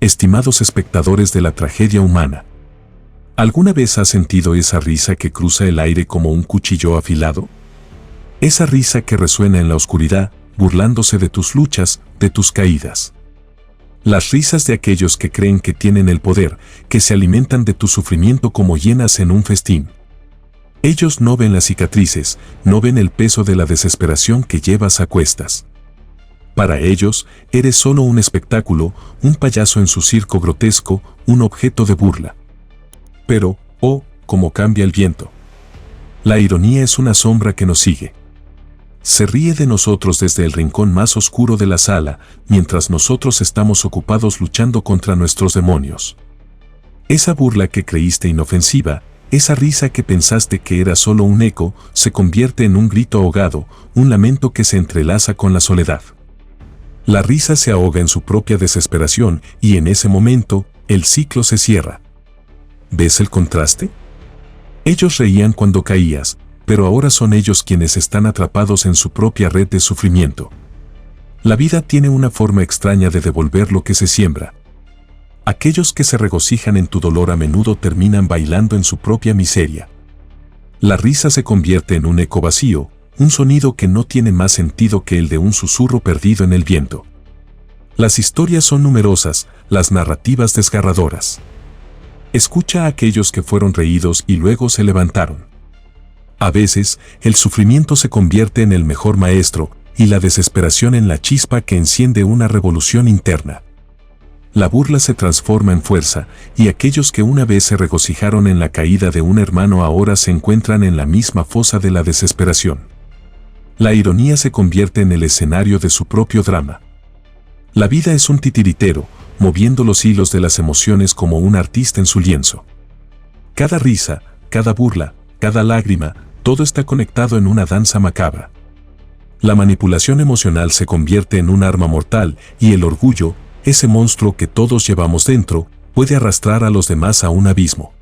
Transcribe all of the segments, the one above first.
estimados espectadores de la tragedia humana. ¿Alguna vez has sentido esa risa que cruza el aire como un cuchillo afilado? Esa risa que resuena en la oscuridad, burlándose de tus luchas, de tus caídas. Las risas de aquellos que creen que tienen el poder, que se alimentan de tu sufrimiento como hienas en un festín. Ellos no ven las cicatrices, no ven el peso de la desesperación que llevas a cuestas. Para ellos, eres solo un espectáculo, un payaso en su circo grotesco, un objeto de burla. Pero, oh, cómo cambia el viento. La ironía es una sombra que nos sigue. Se ríe de nosotros desde el rincón más oscuro de la sala, mientras nosotros estamos ocupados luchando contra nuestros demonios. Esa burla que creíste inofensiva, esa risa que pensaste que era solo un eco, se convierte en un grito ahogado, un lamento que se entrelaza con la soledad. La risa se ahoga en su propia desesperación y en ese momento, el ciclo se cierra. ¿Ves el contraste? Ellos reían cuando caías, pero ahora son ellos quienes están atrapados en su propia red de sufrimiento. La vida tiene una forma extraña de devolver lo que se siembra. Aquellos que se regocijan en tu dolor a menudo terminan bailando en su propia miseria. La risa se convierte en un eco vacío, un sonido que no tiene más sentido que el de un susurro perdido en el viento. Las historias son numerosas, las narrativas desgarradoras. Escucha a aquellos que fueron reídos y luego se levantaron. A veces, el sufrimiento se convierte en el mejor maestro y la desesperación en la chispa que enciende una revolución interna. La burla se transforma en fuerza y aquellos que una vez se regocijaron en la caída de un hermano ahora se encuentran en la misma fosa de la desesperación. La ironía se convierte en el escenario de su propio drama. La vida es un titiritero, moviendo los hilos de las emociones como un artista en su lienzo. Cada risa, cada burla, cada lágrima, todo está conectado en una danza macabra. La manipulación emocional se convierte en un arma mortal y el orgullo, ese monstruo que todos llevamos dentro, puede arrastrar a los demás a un abismo.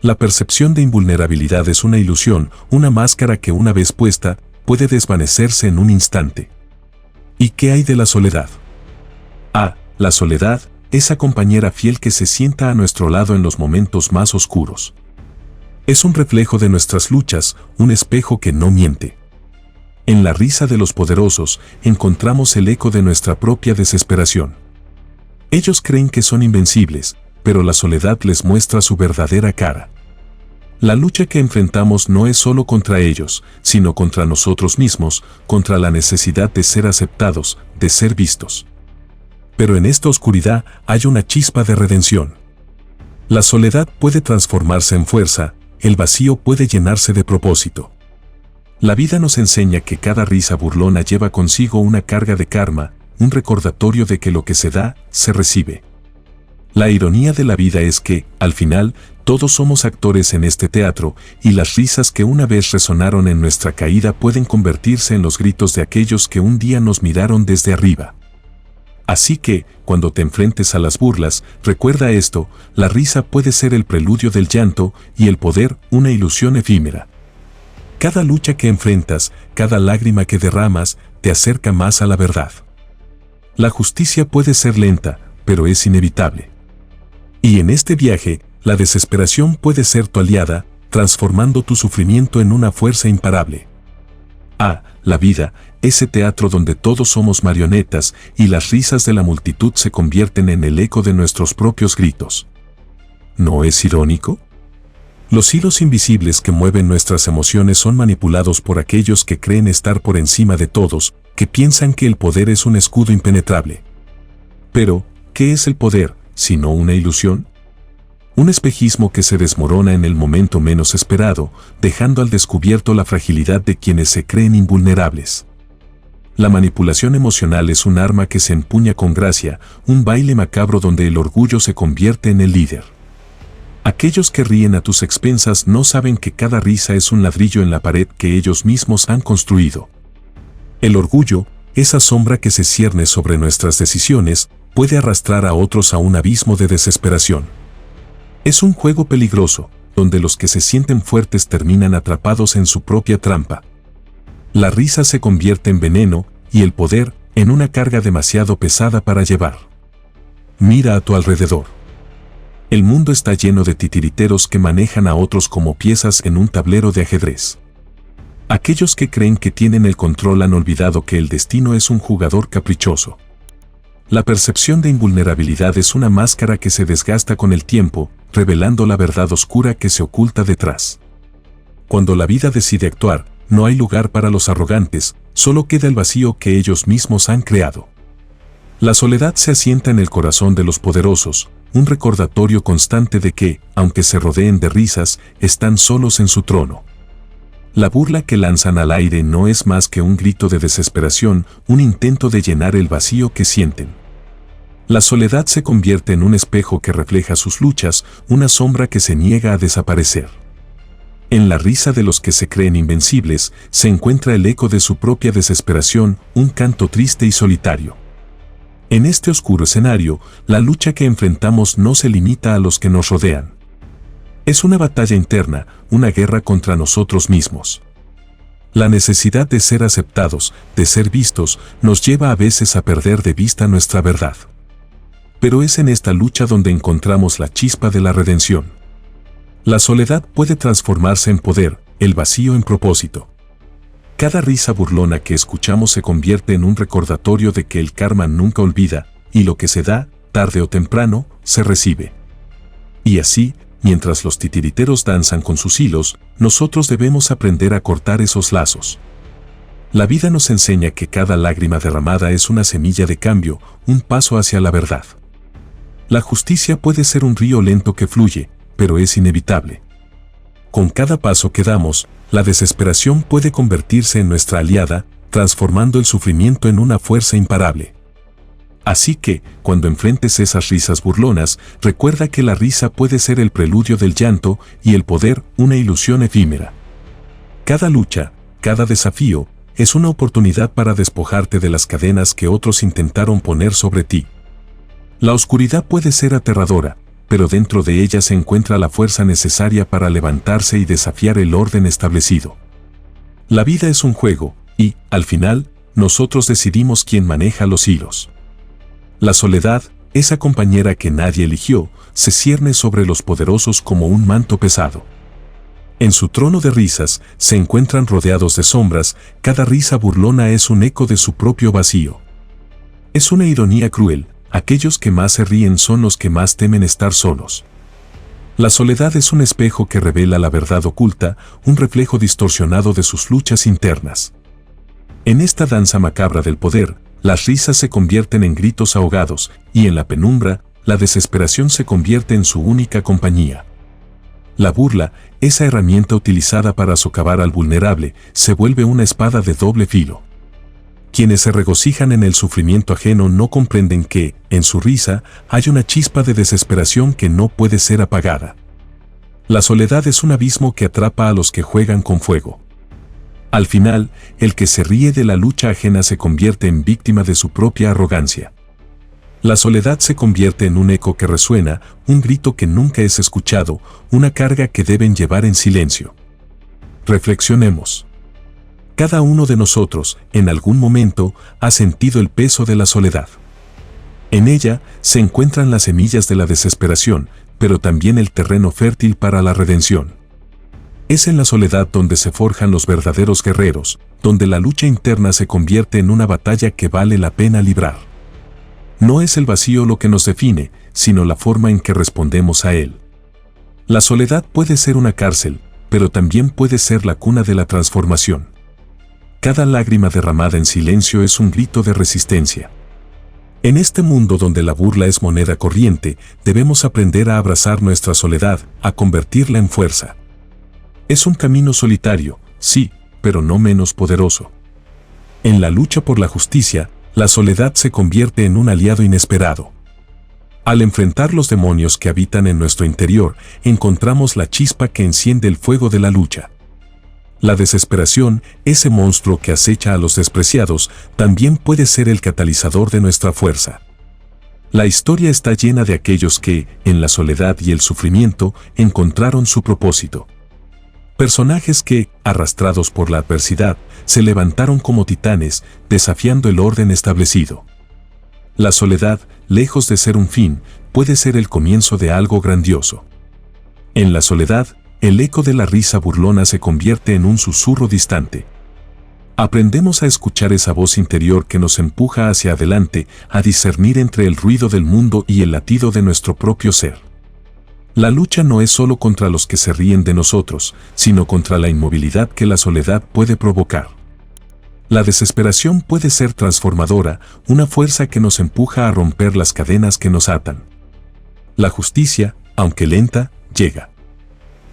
La percepción de invulnerabilidad es una ilusión, una máscara que una vez puesta, puede desvanecerse en un instante. ¿Y qué hay de la soledad? La soledad, esa compañera fiel que se sienta a nuestro lado en los momentos más oscuros. Es un reflejo de nuestras luchas, un espejo que no miente. En la risa de los poderosos, encontramos el eco de nuestra propia desesperación. Ellos creen que son invencibles, pero la soledad les muestra su verdadera cara. La lucha que enfrentamos no es solo contra ellos, sino contra nosotros mismos, contra la necesidad de ser aceptados, de ser vistos. Pero en esta oscuridad hay una chispa de redención. La soledad puede transformarse en fuerza, el vacío puede llenarse de propósito. La vida nos enseña que cada risa burlona lleva consigo una carga de karma, un recordatorio de que lo que se da, se recibe. La ironía de la vida es que, al final, todos somos actores en este teatro, y las risas que una vez resonaron en nuestra caída pueden convertirse en los gritos de aquellos que un día nos miraron desde arriba. Así que, cuando te enfrentes a las burlas, recuerda esto: la risa puede ser el preludio del llanto y el poder una ilusión efímera. Cada lucha que enfrentas, cada lágrima que derramas, te acerca más a la verdad. La justicia puede ser lenta, pero es inevitable. Y en este viaje, la desesperación puede ser tu aliada, transformando tu sufrimiento en una fuerza imparable. La vida, ese teatro donde todos somos marionetas y las risas de la multitud se convierten en el eco de nuestros propios gritos. ¿No es irónico? Los hilos invisibles que mueven nuestras emociones son manipulados por aquellos que creen estar por encima de todos, que piensan que el poder es un escudo impenetrable. Pero, ¿qué es el poder, sino una ilusión? Un espejismo que se desmorona en el momento menos esperado, dejando al descubierto la fragilidad de quienes se creen invulnerables. La manipulación emocional es un arma que se empuña con gracia, un baile macabro donde el orgullo se convierte en el líder. Aquellos que ríen a tus expensas no saben que cada risa es un ladrillo en la pared que ellos mismos han construido. El orgullo, esa sombra que se cierne sobre nuestras decisiones, puede arrastrar a otros a un abismo de desesperación. Es un juego peligroso, donde los que se sienten fuertes terminan atrapados en su propia trampa. La risa se convierte en veneno y el poder en una carga demasiado pesada para llevar. mira a tu alrededor. El mundo está lleno de titiriteros que manejan a otros como piezas en un tablero de ajedrez. Aquellos que creen que tienen el control han olvidado que el destino es un jugador caprichoso. La percepción de invulnerabilidad es una máscara que se desgasta con el tiempo, revelando la verdad oscura que se oculta detrás. Cuando la vida decide actuar, no hay lugar para los arrogantes, solo queda el vacío que ellos mismos han creado. La soledad se asienta en el corazón de los poderosos, un recordatorio constante de que, aunque se rodeen de risas, están solos en su trono. La burla que lanzan al aire no es más que un grito de desesperación, un intento de llenar el vacío que sienten. La soledad se convierte en un espejo que refleja sus luchas, una sombra que se niega a desaparecer. En la risa de los que se creen invencibles, se encuentra el eco de su propia desesperación, un canto triste y solitario. En este oscuro escenario, la lucha que enfrentamos no se limita a los que nos rodean. Es una batalla interna, una guerra contra nosotros mismos. La necesidad de ser aceptados, de ser vistos, nos lleva a veces a perder de vista nuestra verdad. Pero es en esta lucha donde encontramos la chispa de la redención. La soledad puede transformarse en poder, el vacío en propósito. Cada risa burlona que escuchamos se convierte en un recordatorio de que el karma nunca olvida, y lo que se da, tarde o temprano, se recibe. Y así, mientras los titiriteros danzan con sus hilos, nosotros debemos aprender a cortar esos lazos. La vida nos enseña que cada lágrima derramada es una semilla de cambio, un paso hacia la verdad. La justicia puede ser un río lento que fluye, pero es inevitable. Con cada paso que damos, la desesperación puede convertirse en nuestra aliada, transformando el sufrimiento en una fuerza imparable. Así que, cuando enfrentes esas risas burlonas, recuerda que la risa puede ser el preludio del llanto y el poder una ilusión efímera. Cada lucha, cada desafío, es una oportunidad para despojarte de las cadenas que otros intentaron poner sobre ti. La oscuridad puede ser aterradora, pero dentro de ella se encuentra la fuerza necesaria para levantarse y desafiar el orden establecido. La vida es un juego, y, al final, nosotros decidimos quién maneja los hilos. La soledad, esa compañera que nadie eligió, se cierne sobre los poderosos como un manto pesado. En su trono de risas, se encuentran rodeados de sombras, cada risa burlona es un eco de su propio vacío. Es una ironía cruel. Aquellos que más se ríen son los que más temen estar solos. La soledad es un espejo que revela la verdad oculta, un reflejo distorsionado de sus luchas internas. En esta danza macabra del poder, las risas se convierten en gritos ahogados, y en la penumbra, la desesperación se convierte en su única compañía. La burla, esa herramienta utilizada para socavar al vulnerable, se vuelve una espada de doble filo. Quienes se regocijan en el sufrimiento ajeno no comprenden que, en su risa, hay una chispa de desesperación que no puede ser apagada. La soledad es un abismo que atrapa a los que juegan con fuego. Al final, el que se ríe de la lucha ajena se convierte en víctima de su propia arrogancia. La soledad se convierte en un eco que resuena, un grito que nunca es escuchado, una carga que deben llevar en silencio. Reflexionemos. Cada uno de nosotros, en algún momento, ha sentido el peso de la soledad. En ella se encuentran las semillas de la desesperación, pero también el terreno fértil para la redención. Es en la soledad donde se forjan los verdaderos guerreros, donde la lucha interna se convierte en una batalla que vale la pena librar. No es el vacío lo que nos define, sino la forma en que respondemos a él. La soledad puede ser una cárcel, pero también puede ser la cuna de la transformación. Cada lágrima derramada en silencio es un grito de resistencia. En este mundo donde la burla es moneda corriente, debemos aprender a abrazar nuestra soledad, a convertirla en fuerza. Es un camino solitario, sí, pero no menos poderoso. En la lucha por la justicia, la soledad se convierte en un aliado inesperado. Al enfrentar los demonios que habitan en nuestro interior, encontramos la chispa que enciende el fuego de la lucha. La desesperación, ese monstruo que acecha a los despreciados, también puede ser el catalizador de nuestra fuerza. La historia está llena de aquellos que, en la soledad y el sufrimiento, encontraron su propósito. Personajes que, arrastrados por la adversidad, se levantaron como titanes, desafiando el orden establecido. La soledad, lejos de ser un fin, puede ser el comienzo de algo grandioso. En la soledad, el eco de la risa burlona se convierte en un susurro distante. Aprendemos a escuchar esa voz interior que nos empuja hacia adelante, a discernir entre el ruido del mundo y el latido de nuestro propio ser. La lucha no es solo contra los que se ríen de nosotros, sino contra la inmovilidad que la soledad puede provocar. La desesperación puede ser transformadora, una fuerza que nos empuja a romper las cadenas que nos atan. La justicia, aunque lenta, llega.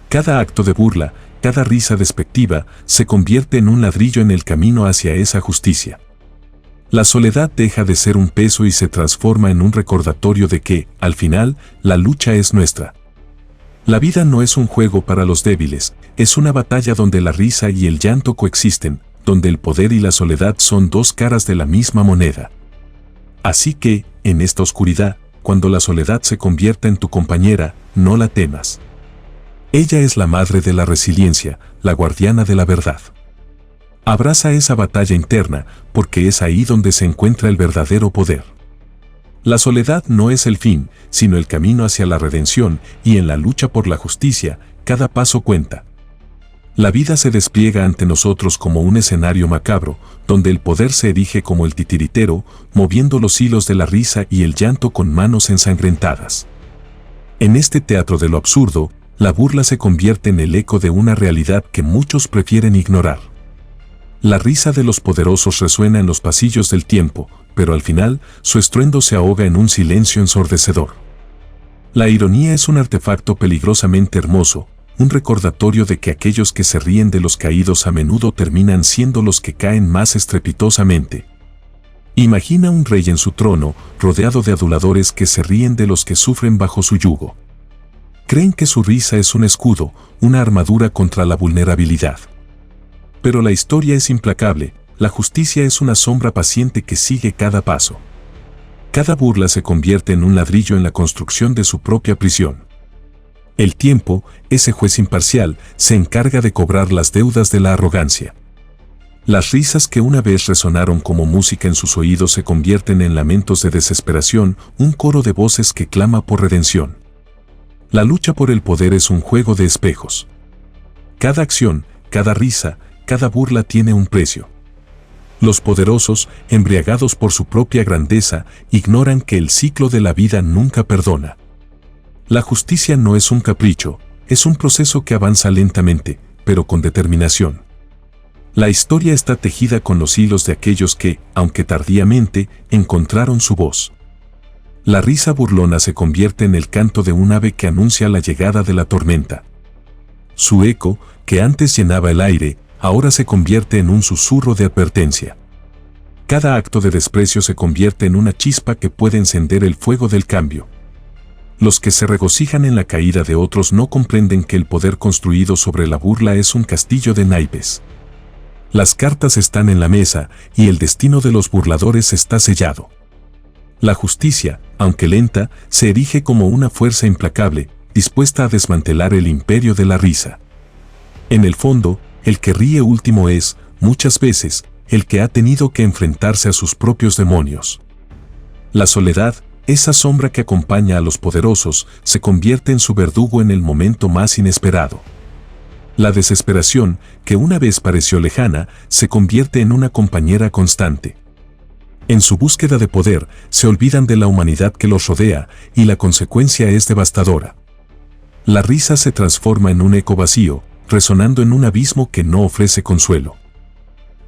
Cada acto de burla, cada risa despectiva, se convierte en un ladrillo en el camino hacia esa justicia. La soledad deja de ser un peso y se transforma en un recordatorio de que, al final, la lucha es nuestra. La vida no es un juego para los débiles, es una batalla donde la risa y el llanto coexisten, donde el poder y la soledad son dos caras de la misma moneda. Así que, en esta oscuridad, cuando la soledad se convierta en tu compañera, no la temas. Ella es la madre de la resiliencia, la guardiana de la verdad. Abraza esa batalla interna, porque es ahí donde se encuentra el verdadero poder. La soledad no es el fin, sino el camino hacia la redención, y en la lucha por la justicia, cada paso cuenta. La vida se despliega ante nosotros como un escenario macabro, donde el poder se erige como el titiritero, moviendo los hilos de la risa y el llanto con manos ensangrentadas. En este teatro de lo absurdo, la burla se convierte en el eco de una realidad que muchos prefieren ignorar. La risa de los poderosos resuena en los pasillos del tiempo, pero al final, su estruendo se ahoga en un silencio ensordecedor. La ironía es un artefacto peligrosamente hermoso, un recordatorio de que aquellos que se ríen de los caídos a menudo terminan siendo los que caen más estrepitosamente. Imagina un rey en su trono, rodeado de aduladores que se ríen de los que sufren bajo su yugo. Creen que su risa es un escudo, una armadura contra la vulnerabilidad. Pero la historia es implacable, la justicia es una sombra paciente que sigue cada paso. Cada burla se convierte en un ladrillo en la construcción de su propia prisión. El tiempo, ese juez imparcial, se encarga de cobrar las deudas de la arrogancia. Las risas que una vez resonaron como música en sus oídos se convierten en lamentos de desesperación, un coro de voces que clama por redención. La lucha por el poder es un juego de espejos. Cada acción, cada risa, cada burla tiene un precio. Los poderosos, embriagados por su propia grandeza, ignoran que el ciclo de la vida nunca perdona. La justicia no es un capricho, es un proceso que avanza lentamente, pero con determinación. La historia está tejida con los hilos de aquellos que, aunque tardíamente, encontraron su voz. La risa burlona se convierte en el canto de un ave que anuncia la llegada de la tormenta. Su eco, que antes llenaba el aire, ahora se convierte en un susurro de advertencia. Cada acto de desprecio se convierte en una chispa que puede encender el fuego del cambio. Los que se regocijan en la caída de otros no comprenden que el poder construido sobre la burla es un castillo de naipes. Las cartas están en la mesa y el destino de los burladores está sellado. La justicia, aunque lenta, se erige como una fuerza implacable, dispuesta a desmantelar el imperio de la risa. En el fondo, el que ríe último es, muchas veces, el que ha tenido que enfrentarse a sus propios demonios. La soledad, esa sombra que acompaña a los poderosos, se convierte en su verdugo en el momento más inesperado. La desesperación, que una vez pareció lejana, se convierte en una compañera constante. En su búsqueda de poder, se olvidan de la humanidad que los rodea, y la consecuencia es devastadora. La risa se transforma en un eco vacío, resonando en un abismo que no ofrece consuelo.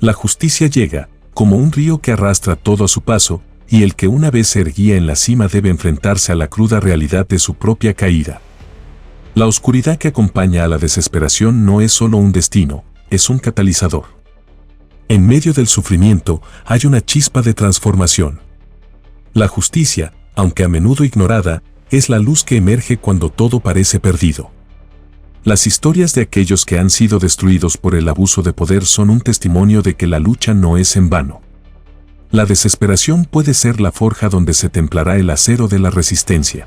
La justicia llega, como un río que arrastra todo a su paso, y el que una vez se erguía en la cima debe enfrentarse a la cruda realidad de su propia caída. La oscuridad que acompaña a la desesperación no es solo un destino, es un catalizador. En medio del sufrimiento hay una chispa de transformación. La justicia, aunque a menudo ignorada, es la luz que emerge cuando todo parece perdido. Las historias de aquellos que han sido destruidos por el abuso de poder son un testimonio de que la lucha no es en vano. La desesperación puede ser la forja donde se templará el acero de la resistencia.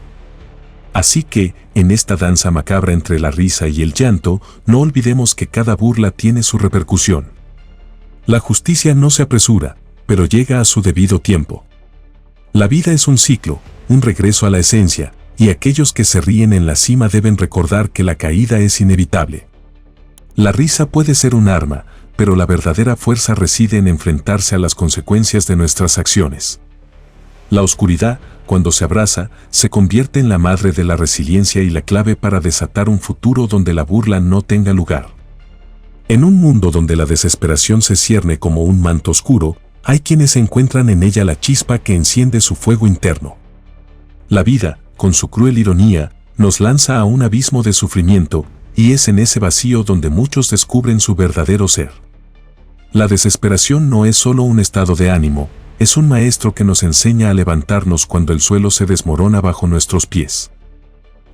Así que, en esta danza macabra entre la risa y el llanto, no olvidemos que cada burla tiene su repercusión. La justicia no se apresura, pero llega a su debido tiempo. La vida es un ciclo, un regreso a la esencia, y aquellos que se ríen en la cima deben recordar que la caída es inevitable. La risa puede ser un arma, pero la verdadera fuerza reside en enfrentarse a las consecuencias de nuestras acciones. La oscuridad, cuando se abraza, se convierte en la madre de la resiliencia y la clave para desatar un futuro donde la burla no tenga lugar. En un mundo donde la desesperación se cierne como un manto oscuro, hay quienes encuentran en ella la chispa que enciende su fuego interno. La vida, con su cruel ironía, nos lanza a un abismo de sufrimiento, y es en ese vacío donde muchos descubren su verdadero ser. La desesperación no es solo un estado de ánimo, es un maestro que nos enseña a levantarnos cuando el suelo se desmorona bajo nuestros pies.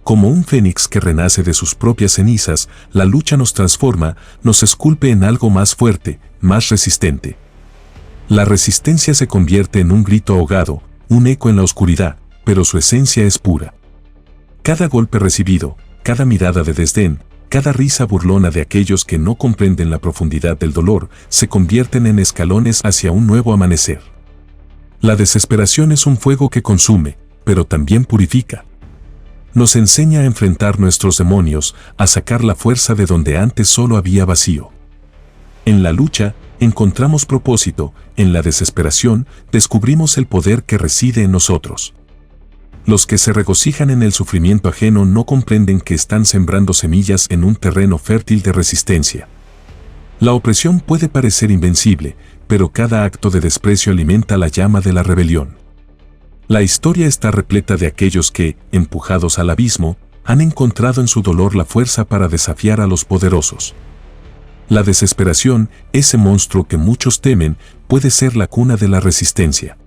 Como un fénix que renace de sus propias cenizas, la lucha nos transforma, nos esculpe en algo más fuerte, más resistente. La resistencia se convierte en un grito ahogado, un eco en la oscuridad, pero su esencia es pura. Cada golpe recibido, cada mirada de desdén, cada risa burlona de aquellos que no comprenden la profundidad del dolor, se convierten en escalones hacia un nuevo amanecer. La desesperación es un fuego que consume, pero también purifica. Nos enseña a enfrentar nuestros demonios, a sacar la fuerza de donde antes solo había vacío. En la lucha, encontramos propósito, en la desesperación, descubrimos el poder que reside en nosotros. Los que se regocijan en el sufrimiento ajeno no comprenden que están sembrando semillas en un terreno fértil de resistencia. La opresión puede parecer invencible, pero cada acto de desprecio alimenta la llama de la rebelión. La historia está repleta de aquellos que, empujados al abismo, han encontrado en su dolor la fuerza para desafiar a los poderosos. La desesperación, ese monstruo que muchos temen, puede ser la cuna de la resistencia.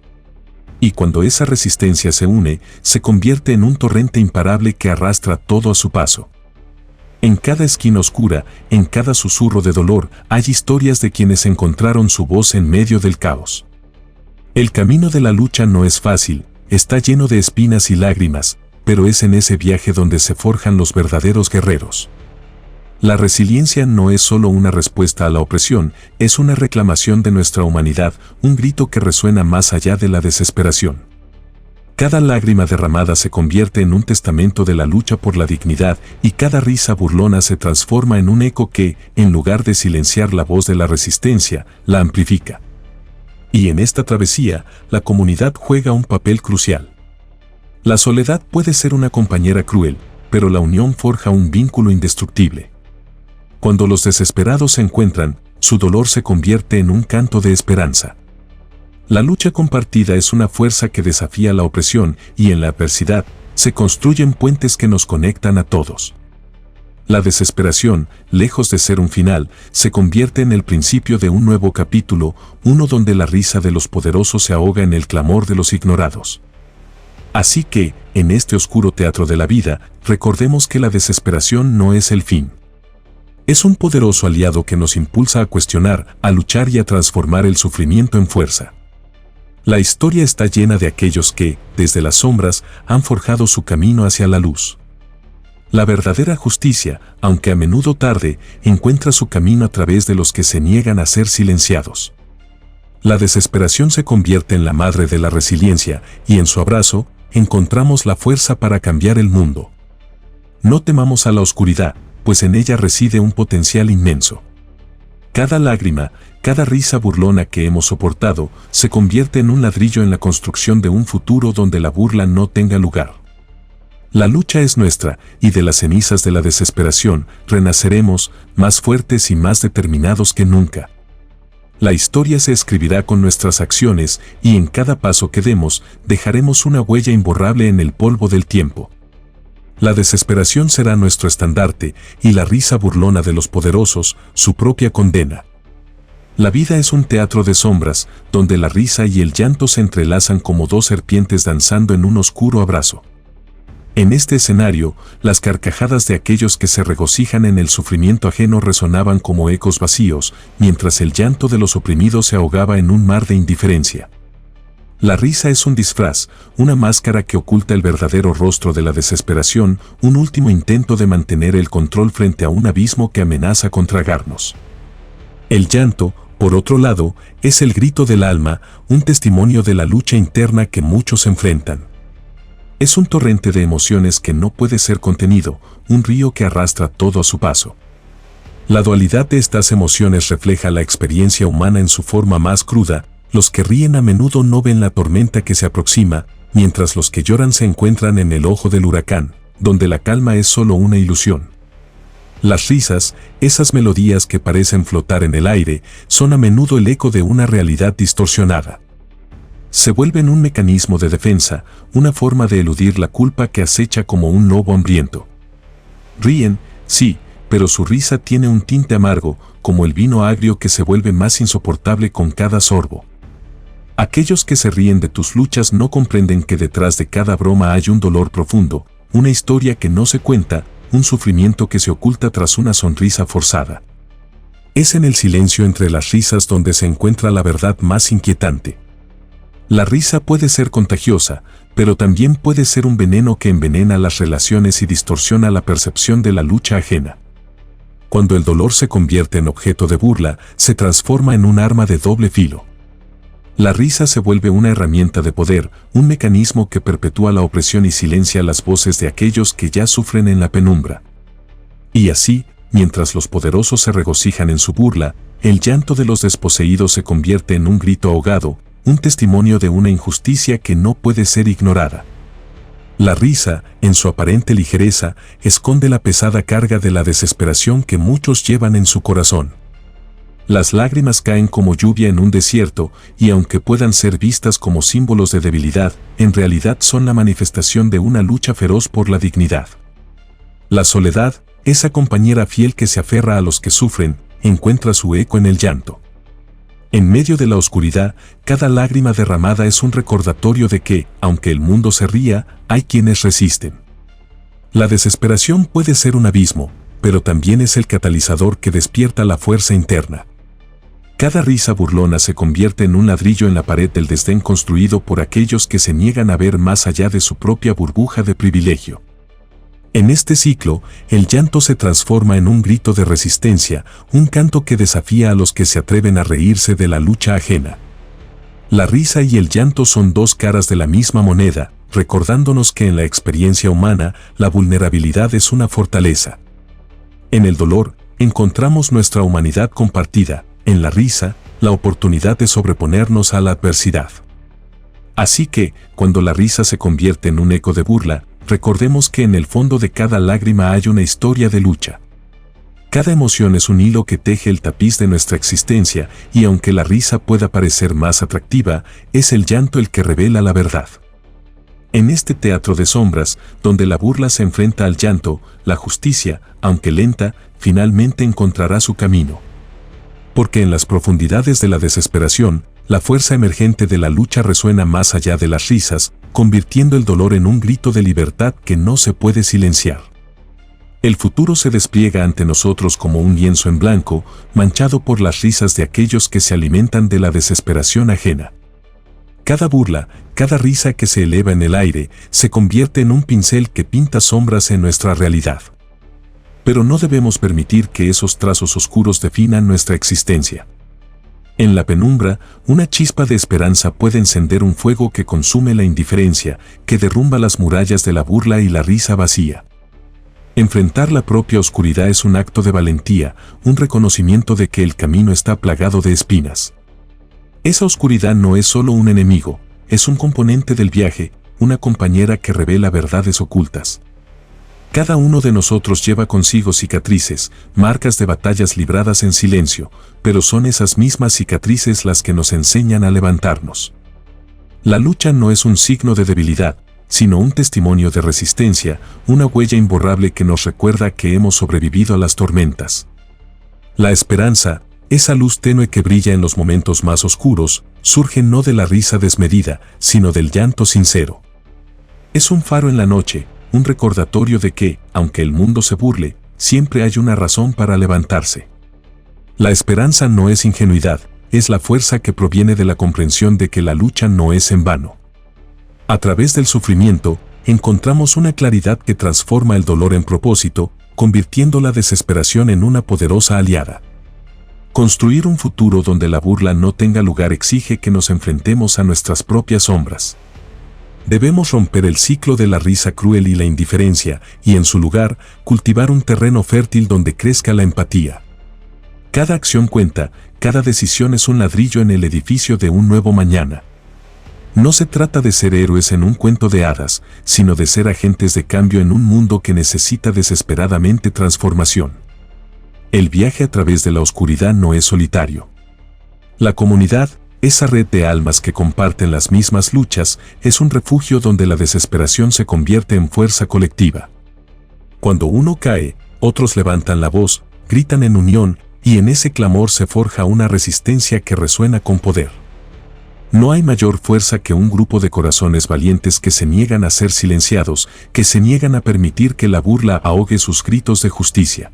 Y cuando esa resistencia se une, se convierte en un torrente imparable que arrastra todo a su paso. En cada esquina oscura, en cada susurro de dolor, hay historias de quienes encontraron su voz en medio del caos. El camino de la lucha no es fácil, está lleno de espinas y lágrimas, pero es en ese viaje donde se forjan los verdaderos guerreros. La resiliencia no es solo una respuesta a la opresión, es una reclamación de nuestra humanidad, un grito que resuena más allá de la desesperación. Cada lágrima derramada se convierte en un testamento de la lucha por la dignidad y cada risa burlona se transforma en un eco que, en lugar de silenciar la voz de la resistencia, la amplifica. Y en esta travesía, la comunidad juega un papel crucial. La soledad puede ser una compañera cruel, pero la unión forja un vínculo indestructible. Cuando los desesperados se encuentran, su dolor se convierte en un canto de esperanza. La lucha compartida es una fuerza que desafía la opresión y en la adversidad se construyen puentes que nos conectan a todos. La desesperación, lejos de ser un final, se convierte en el principio de un nuevo capítulo, uno donde la risa de los poderosos se ahoga en el clamor de los ignorados. Así que, en este oscuro teatro de la vida, recordemos que la desesperación no es el fin. Es un poderoso aliado que nos impulsa a cuestionar, a luchar y a transformar el sufrimiento en fuerza. La historia está llena de aquellos que, desde las sombras, han forjado su camino hacia la luz. La verdadera justicia, aunque a menudo tarde, encuentra su camino a través de los que se niegan a ser silenciados. La desesperación se convierte en la madre de la resiliencia y en su abrazo, encontramos la fuerza para cambiar el mundo. No temamos a la oscuridad, pues en ella reside un potencial inmenso. Cada lágrima, cada risa burlona que hemos soportado, se convierte en un ladrillo en la construcción de un futuro donde la burla no tenga lugar. La lucha es nuestra, y de las cenizas de la desesperación, renaceremos, más fuertes y más determinados que nunca. La historia se escribirá con nuestras acciones, y en cada paso que demos, dejaremos una huella imborrable en el polvo del tiempo. La desesperación será nuestro estandarte, y la risa burlona de los poderosos, su propia condena. La vida es un teatro de sombras, donde la risa y el llanto se entrelazan como dos serpientes danzando en un oscuro abrazo. En este escenario, las carcajadas de aquellos que se regocijan en el sufrimiento ajeno resonaban como ecos vacíos, mientras el llanto de los oprimidos se ahogaba en un mar de indiferencia. La risa es un disfraz, una máscara que oculta el verdadero rostro de la desesperación, un último intento de mantener el control frente a un abismo que amenaza con tragarnos. El llanto, Por otro lado, es el grito del alma, un testimonio de la lucha interna que muchos enfrentan. Es un torrente de emociones que no puede ser contenido, un río que arrastra todo a su paso. La dualidad de estas emociones refleja la experiencia humana en su forma más cruda. Los que ríen a menudo no ven la tormenta que se aproxima, mientras los que lloran se encuentran en el ojo del huracán, donde la calma es solo una ilusión. Las risas, esas melodías que parecen flotar en el aire, son a menudo el eco de una realidad distorsionada. Se vuelven un mecanismo de defensa, una forma de eludir la culpa que acecha como un lobo hambriento. Ríen, sí, pero su risa tiene un tinte amargo, como el vino agrio que se vuelve más insoportable con cada sorbo. Aquellos que se ríen de tus luchas no comprenden que detrás de cada broma hay un dolor profundo, una historia que no se cuenta, un sufrimiento que se oculta tras una sonrisa forzada. Es en el silencio entre las risas donde se encuentra la verdad más inquietante. La risa puede ser contagiosa, pero también puede ser un veneno que envenena las relaciones y distorsiona la percepción de la lucha ajena. Cuando el dolor se convierte en objeto de burla, se transforma en un arma de doble filo. La risa se vuelve una herramienta de poder, un mecanismo que perpetúa la opresión y silencia las voces de aquellos que ya sufren en la penumbra. Y así, mientras los poderosos se regocijan en su burla, el llanto de los desposeídos se convierte en un grito ahogado, un testimonio de una injusticia que no puede ser ignorada. La risa, en su aparente ligereza, esconde la pesada carga de la desesperación que muchos llevan en su corazón. Las lágrimas caen como lluvia en un desierto, y aunque puedan ser vistas como símbolos de debilidad, en realidad son la manifestación de una lucha feroz por la dignidad. La soledad, esa compañera fiel que se aferra a los que sufren, encuentra su eco en el llanto. En medio de la oscuridad, cada lágrima derramada es un recordatorio de que, aunque el mundo se ría, hay quienes resisten. La desesperación puede ser un abismo, pero también es el catalizador que despierta la fuerza interna. Cada risa burlona se convierte en un ladrillo en la pared del desdén construido por aquellos que se niegan a ver más allá de su propia burbuja de privilegio. En este ciclo, el llanto se transforma en un grito de resistencia, un canto que desafía a los que se atreven a reírse de la lucha ajena. La risa y el llanto son dos caras de la misma moneda, recordándonos que en la experiencia humana, la vulnerabilidad es una fortaleza. En el dolor, encontramos nuestra humanidad compartida, en la risa, la oportunidad de sobreponernos a la adversidad. Así que, cuando la risa se convierte en un eco de burla, recordemos que en el fondo de cada lágrima hay una historia de lucha. Cada emoción es un hilo que teje el tapiz de nuestra existencia, y aunque la risa pueda parecer más atractiva, es el llanto el que revela la verdad. En este teatro de sombras, donde la burla se enfrenta al llanto, la justicia, aunque lenta, finalmente encontrará su camino. Porque en las profundidades de la desesperación, la fuerza emergente de la lucha resuena más allá de las risas, convirtiendo el dolor en un grito de libertad que no se puede silenciar. El futuro se despliega ante nosotros como un lienzo en blanco, manchado por las risas de aquellos que se alimentan de la desesperación ajena. Cada burla, cada risa que se eleva en el aire, se convierte en un pincel que pinta sombras en nuestra realidad. Pero no debemos permitir que esos trazos oscuros definan nuestra existencia. En la penumbra, una chispa de esperanza puede encender un fuego que consume la indiferencia, que derrumba las murallas de la burla y la risa vacía. Enfrentar la propia oscuridad es un acto de valentía, un reconocimiento de que el camino está plagado de espinas. Esa oscuridad no es solo un enemigo, es un componente del viaje, una compañera que revela verdades ocultas. Cada uno de nosotros lleva consigo cicatrices, marcas de batallas libradas en silencio, pero son esas mismas cicatrices las que nos enseñan a levantarnos. La lucha no es un signo de debilidad, sino un testimonio de resistencia, una huella imborrable que nos recuerda que hemos sobrevivido a las tormentas. La esperanza, esa luz tenue que brilla en los momentos más oscuros, surge no de la risa desmedida, sino del llanto sincero. Es un faro en la noche, un recordatorio de que, aunque el mundo se burle, siempre hay una razón para levantarse. La esperanza no es ingenuidad, es la fuerza que proviene de la comprensión de que la lucha no es en vano. A través del sufrimiento, encontramos una claridad que transforma el dolor en propósito, convirtiendo la desesperación en una poderosa aliada. Construir un futuro donde la burla no tenga lugar exige que nos enfrentemos a nuestras propias sombras. Debemos romper el ciclo de la risa cruel y la indiferencia, y en su lugar, cultivar un terreno fértil donde crezca la empatía. Cada acción cuenta, cada decisión es un ladrillo en el edificio de un nuevo mañana. No se trata de ser héroes en un cuento de hadas, sino de ser agentes de cambio en un mundo que necesita desesperadamente transformación. El viaje a través de la oscuridad no es solitario. La comunidad, esa red de almas que comparten las mismas luchas, es un refugio donde la desesperación se convierte en fuerza colectiva. Cuando uno cae, otros levantan la voz, gritan en unión, y en ese clamor se forja una resistencia que resuena con poder. No hay mayor fuerza que un grupo de corazones valientes que se niegan a ser silenciados, que se niegan a permitir que la burla ahogue sus gritos de justicia.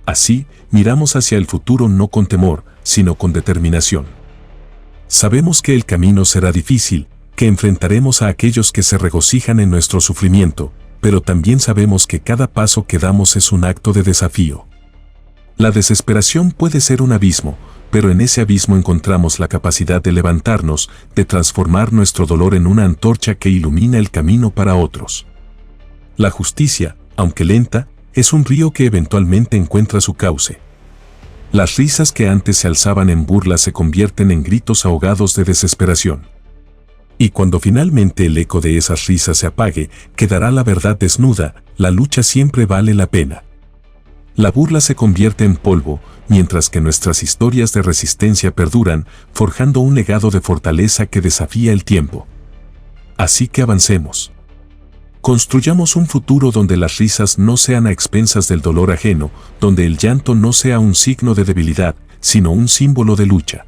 Así, miramos hacia el futuro no con temor, sino con determinación. Sabemos que el camino será difícil, que enfrentaremos a aquellos que se regocijan en nuestro sufrimiento, pero también sabemos que cada paso que damos es un acto de desafío. La desesperación puede ser un abismo, pero en ese abismo encontramos la capacidad de levantarnos, de transformar nuestro dolor en una antorcha que ilumina el camino para otros. La justicia, aunque lenta, es un río que eventualmente encuentra su cauce. Las risas que antes se alzaban en burla se convierten en gritos ahogados de desesperación. Y cuando finalmente el eco de esas risas se apague, quedará la verdad desnuda, la lucha siempre vale la pena. La burla se convierte en polvo, mientras que nuestras historias de resistencia perduran, forjando un legado de fortaleza que desafía el tiempo. Así que avancemos. Construyamos un futuro donde las risas no sean a expensas del dolor ajeno, donde el llanto no sea un signo de debilidad, sino un símbolo de lucha.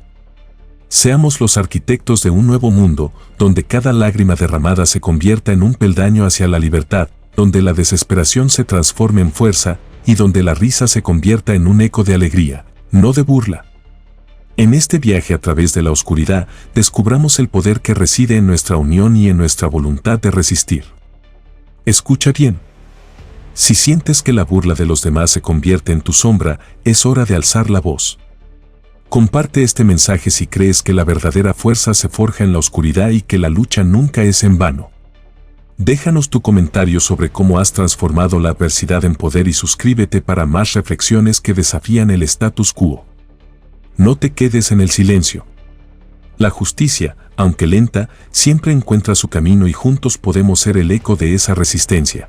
Seamos los arquitectos de un nuevo mundo, donde cada lágrima derramada se convierta en un peldaño hacia la libertad, donde la desesperación se transforme en fuerza, y donde la risa se convierta en un eco de alegría, no de burla. En este viaje a través de la oscuridad, descubramos el poder que reside en nuestra unión y en nuestra voluntad de resistir. Escucha bien. Si sientes que la burla de los demás se convierte en tu sombra, es hora de alzar la voz. Comparte este mensaje si crees que la verdadera fuerza se forja en la oscuridad y que la lucha nunca es en vano. Déjanos tu comentario sobre cómo has transformado la adversidad en poder y suscríbete para más reflexiones que desafían el status quo. No te quedes en el silencio. La justicia, aunque lenta, siempre encuentra su camino y juntos podemos ser el eco de esa resistencia.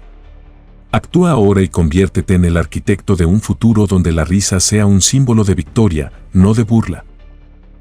Actúa ahora y conviértete en el arquitecto de un futuro donde la risa sea un símbolo de victoria, no de burla.